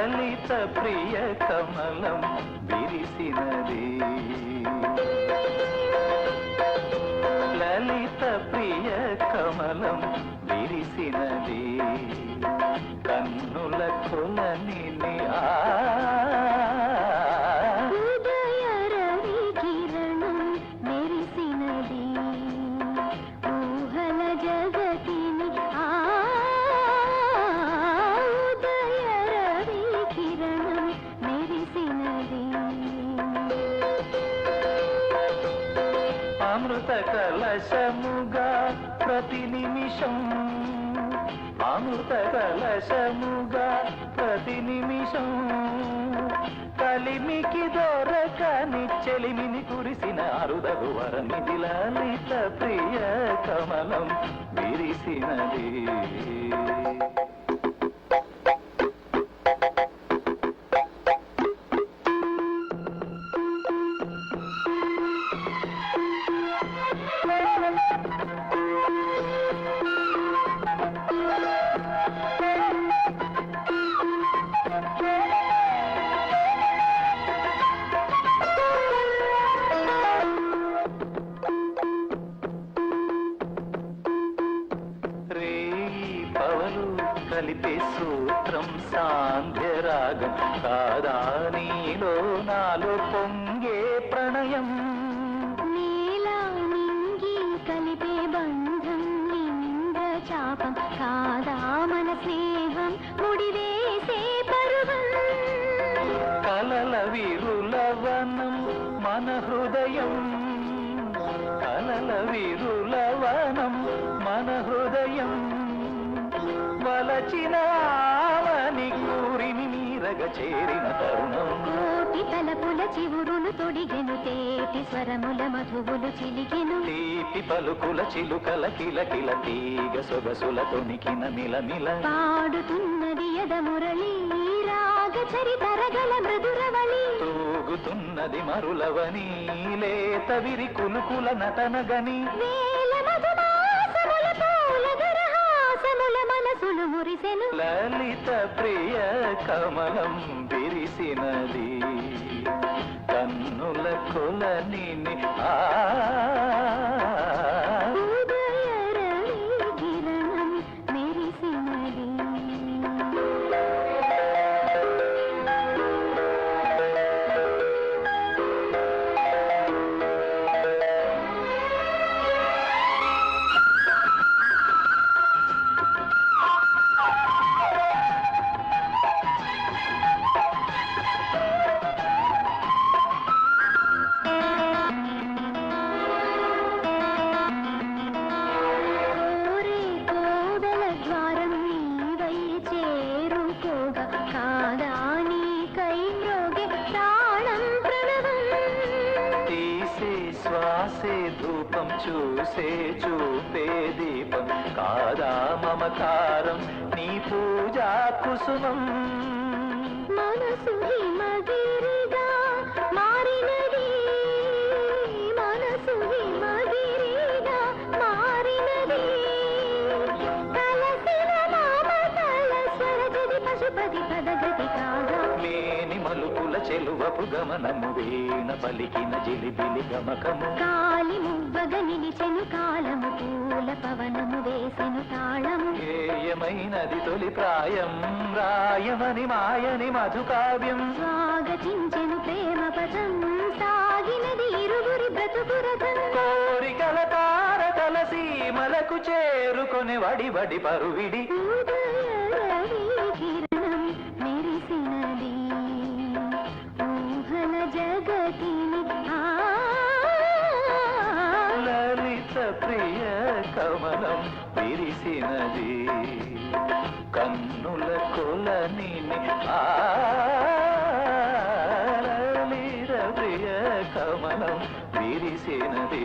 లలిత ప్రియ కమలం విరిసినది లలిత ప్రియ కమలం విరిసినది కన్నుల కొలని ఉదయ రవి కిరణం మెరిసినది ఊహల జగతిని ఉదయ రవి కిరణం మెరిసినది అమృత కలశముగా ప్రతి నిమిషం అమృత కలశముగా ప్రతి నిమిషం కలిమికి దొరకని చెలిమిని కురిసిన అరుదగు వరమిది లలిత ప్రియ కమలం విరిసినది పవలు కలిపే సూత్రం సాంధ్యరాగం కాదా నీలో నాలో పొంగే ప్రణయం నీలా నింగి కలిపే బంధం ఇంద్రచాపం కాదా మన స్నేహం ముడివేసే పరువం కలల విరులవనం మన హృదయం కలల విరులవనం మన హృదయం వలచిన ఆవని కూరిని మీరగ చేరిన తరుణం కోటి తలపుల చివురులు తొడిగెను తేటి స్వరముల మధువులు చిలికెను తీపి పలుకుల చిలుకల కిలకిల తీగ సొగసుల తొణికిన మిలమిల పాడుతున్నది యద మురళి రాగ చరితరగల మృదురవళి తూగుతున్నది మరులవని లేత విరి కులుకుల నటనగని వేల మధుమాసముల పూల దరహాసముల మనసులు మురిసెను లలిత ప్రియ కమలం విరిసినది కన్నుల కొలని ఉదయ రవి కిరణం మెరిసినది శ్వాసే ధూపం చూసే చూపే దీపం కాదా మమకారం నీ పూజా కుసుమం మనసు హిమగిరిగా మారినది మనసు హిమగిరిగా మారినది కలసిన మామతల స్వరజది పశుపతి పదగతి కాగా లేని మలుపుల చెలువపు గమనము వీణ పలికిన జిలిబిలి గమకము కాలి మువ్వగ నిలిచెను కాలము పూల పవనము వేసెను తాళము ఏయమైనది తొలి ప్రాయం రాయమని మాయని మధుకావ్యం స్వాగతించెను ప్రేమ పదం సాగినది ఇరువురి బ్రతుకురథం కోరికల తారతల సీమలకు చేరుకొని వడి వడి పరువిడి ఉదయ రవి కిరణం మెరిసినది ఊహల జగతిని లలిత ప్రియ కమలం విరిసినది కన్నుల కొలని లలిత ప్రియ కమలం విరిసినది